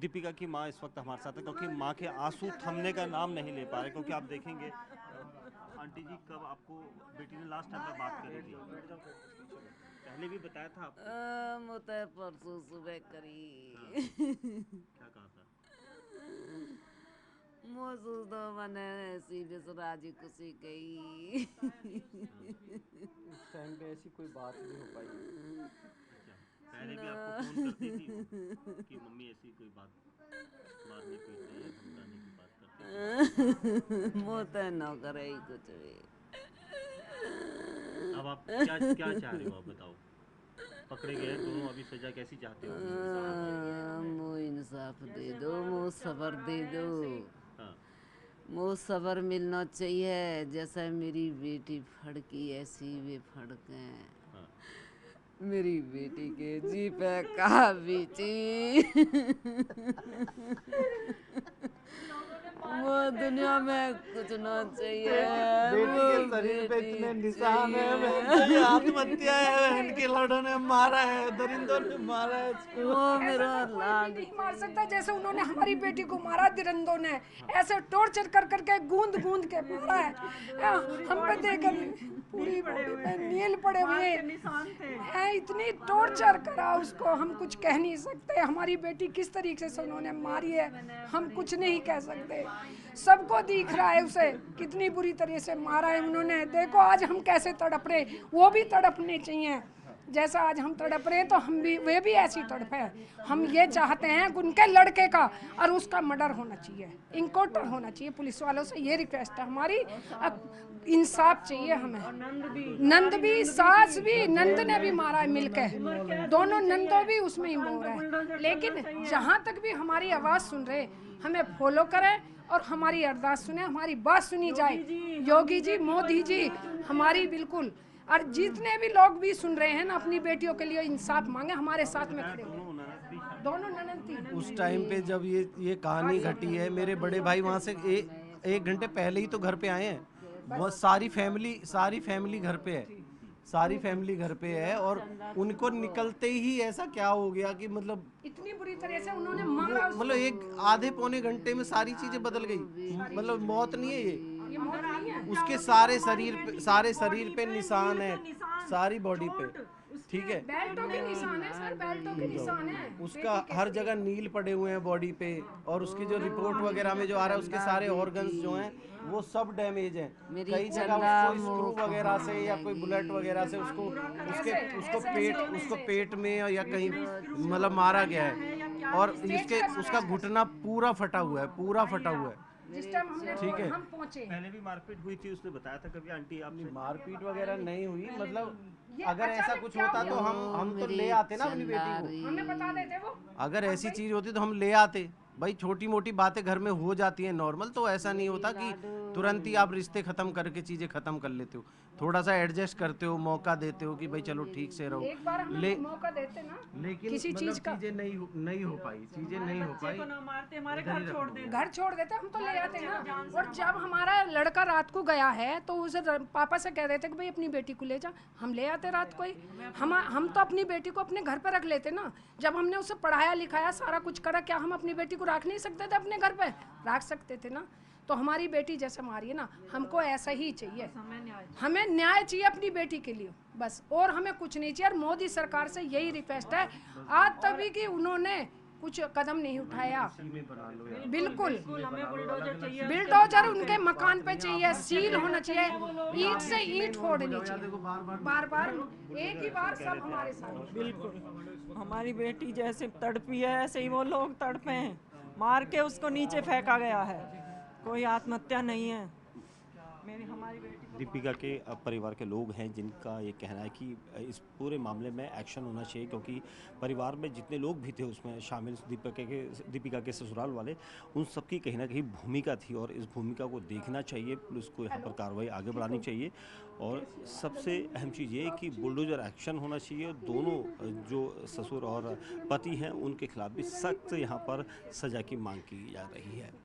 दीपिका की माँ इस वक्त हमारे साथ है, क्योंकि माँ के आंसू थमने का नाम नहीं ले पा रहे। क्योंकि आप देखेंगे आंटी जी, कब आपको बेटी ने लास्ट टाइम पे बात करी थी? पहले भी बताया था आपको? मुझे परसों सुबह करी। हाँ, क्या कहा था? महसूस तो मैंने ऐसी बेसराजी खुशी गई। उस टाइम पे ऐसी कोई बात नहीं हो पाई। अच्छा, पहले भी आपको फोन करती थी वो कि मम्मी ऐसी कोई बात, मारने पीटने या धमकाने की बात करती थी? मोते न करे ही कुछ भी। अब आप क्या क्या चाह रहे हो, आप बताओ? पकड़े गए हैं दोनों, अभी सजा कैसी चाहते हो? मो इंसाफ दे दो, मो सबर दे दो। हाँ, मो सबर मिलना चाहिए। जैसा मेरी बेटी फड़की ऐसी वे फड़के। हाँ। मेरी बेटी के जी पे कहा बीची। वो दुनिया में कुछ ना चाहिए। बेटी के शरीर पे इतने निशान है, बहन तो ये आत्महत्या है, बहन के लड़ों ने मारा है, दरिंदों ने मारा है इसको। वो मेरा लाड नहीं मार सकता जैसे उन्होंने हमारी बेटी को मारा। दरिंदों ने ऐसे टॉर्चर कर करके गूंद गूंद के मारा है। हम पे देखकर पूरी बॉडी पे नील पड़े हुए हैं। इतनी टॉर्चर करा उसको, हम कुछ कह नहीं सकते। हमारी बेटी किस तरीके से उन्होंने मारी है हम कुछ नहीं कह सकते। सबको दिख रहा है उसे कितनी बुरी तरह से मारा है उन्होंने। देखो आज हम कैसे तड़प रहे, वो भी तड़पने चाहिए जैसा आज हम तड़प रहे हैं, तो हम भी, वे भी ऐसी तड़पे। हम ये चाहते हैं कि उनके लड़के का और उसका मर्डर होना चाहिए, इनकाउंटर होना चाहिए। पुलिस वालों से ये रिक्वेस्ट है हमारी, इंसाफ चाहिए हमें। नंद भी, सास भी, नंद ने भी मारा है मिलके, दोनों नंदों भी उसमें इन्वॉल्व है। लेकिन जहाँ तक भी हमारी आवाज़ सुन रहे, हमें फॉलो करें और हमारी अरदास सुने, हमारी बात सुनी जाए। योगी जी, मोदी जी, हमारी बिल्कुल, और जितने भी लोग भी सुन रहे हैं ना, अपनी बेटियों के लिए इंसाफ मांगे, हमारे साथ में खड़े हो। दोनों ननद थी उस टाइम पे जब ये कहानी घटी है, मेरे बड़े भाई वहाँ से एक घंटे पहले ही तो घर पे आए हैं। वो सारी फैमिली घर पे है, सारी फैमिली घर पे है। और उनको निकलते ही ऐसा क्या हो गया कि मतलब इतनी बुरी तरह से उन्होंने मारा उसको। मतलब एक आधे पौने घंटे में सारी चीजें बदल गई। मतलब मौत नहीं है ये मौत नहीं है। उसके सारे शरीर पे निशान है, सारी बॉडी पे, ठीक है। बेल्टों के निशान है सर, बेल्टों के निशान है। उसका हर जगह नील पड़े हुए हैं बॉडी पे। और उसकी जो रिपोर्ट वगैरह में जो आ रहा है, उसके सारे ऑर्गन्स जो हैं वो सब डैमेज हैं। कई जगह उसको स्क्रू वगैरह से या कोई बुलेट वगैरह से उसको पेट में या कहीं मतलब मारा गया है। और उसका घुटना पूरा फटा हुआ है। जिस टाइम हमने ठीक है। हम पहुंचे, पहले भी मारपीट हुई थी, उसने बताया था कभी आंटी आपसे? मारपीट वगैरह नहीं हुई। मतलब ये अगर ऐसा अचानक कुछ क्या होता हुआ? तो हम तो ले आते ना अपनी बेटी को। हमें बता देते वो। अगर ऐसी चीज होती तो हम ले आते। भाई छोटी मोटी बातें घर में हो जाती हैं नॉर्मल, तो ऐसा नहीं होता कि तुरंत ही आप रिश्ते खत्म करके चीजें खत्म कर लेते हो। थोड़ा सा एडजस्ट करते हो, मौका देते हो कि भाई चलो ठीक से रहो। एक बार हमें मौका देते ना, लेकिन किसी मतलब चीज का चीजें नहीं हो पाई। घर छोड़ देते, हम तो ले आते ना। और जब हमारा लड़का रात को गया है तो उसे पापा से कह देते कि भाई अपनी बेटी को ले जा, हम ले आते रात को ही। हम तो अपनी बेटी को अपने घर पर रख लेते ना। जब हमने उसे पढ़ाया लिखाया सारा कुछ करा, क्या हम अपनी बेटी को रख नहीं सकते थे? अपने घर पे रख सकते थे ना। तो हमारी बेटी जैसे हमारी है ना, हमको ऐसा ही चाहिए। हमें न्याय चाहिए अपनी बेटी के लिए बस, और हमें कुछ नहीं चाहिए। और मोदी सरकार से यही रिक्वेस्ट है, आज तभी कि उन्होंने कुछ कदम नहीं उठाया। बिल्कुल बुलडोजर उनके मकान पे चाहिए, सील होना चाहिए, ईंट से ईंट फोड़नी चाहिए। बार बार एक ही बार सब हमारे साथ। बिल्कुल हमारी बेटी जैसे तड़पी है ऐसे ही वो लोग तड़पे हैं। मार के उसको नीचे फेंका गया है, कोई आत्महत्या नहीं है। हमारी बेटी दीपिका के परिवार के लोग हैं जिनका ये कहना है कि इस पूरे मामले में एक्शन होना चाहिए, क्योंकि परिवार में जितने लोग भी थे उसमें शामिल दीपिका के ससुराल वाले, उन सबकी कहीं ना कहीं भूमिका थी। और इस भूमिका को देखना चाहिए, पुलिस को यहाँ पर कार्रवाई आगे बढ़ानी चाहिए। और सबसे अहम चीज़ ये कि बुलडोजर एक्शन होना चाहिए। दोनों जो ससुर और पति हैं उनके खिलाफ भी सख्त यहाँ पर सज़ा की मांग की जा रही है।